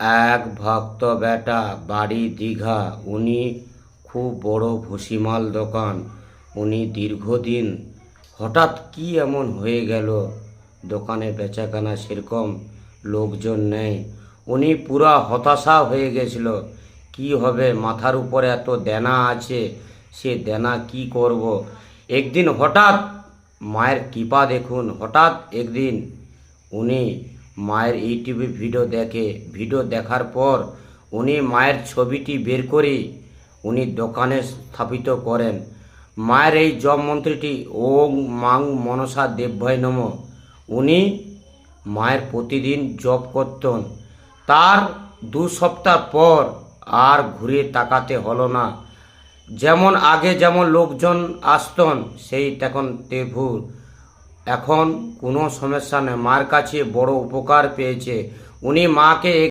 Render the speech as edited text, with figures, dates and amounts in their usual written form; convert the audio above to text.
এক ভক্ত বেটা, বাড়ি দীঘা। উনি খুব বড় ভুসিমাল দোকান। উনি দীর্ঘদিন হঠাৎ কি এমন হয়ে গেল, দোকানে বেচাকেনা সেরকম লোকজন নেই। উনি পুরা হতাশা হয়ে গেছিল। কি হবে, মাথার উপরে এত দেনা আছে, সে দেনা কি করব। একদিন হঠাৎ মায়ের কৃপা দেখুন, হঠাৎ একদিন উনি মায়ের ইউটিউবে ভিডিও দেখার পর উনি মায়ের ছবিটি বের করে উনি দোকানে স্থাপিত করেন। মায়ের এই জপ মন্ত্রটি ওং মাং মনসা দেবভয় নম উনি মায়ের প্রতিদিন জপ করতেন। তার 2 সপ্তাহ পর আর ঘুরে তাকাতে হলো না। যেমন আগে যেমন লোকজন আসতেন সেই তখন তেভুর। এখন কোনো সমস্যা নেই, মার কাছে বড় উপকার পেয়েছে। উনি মাকে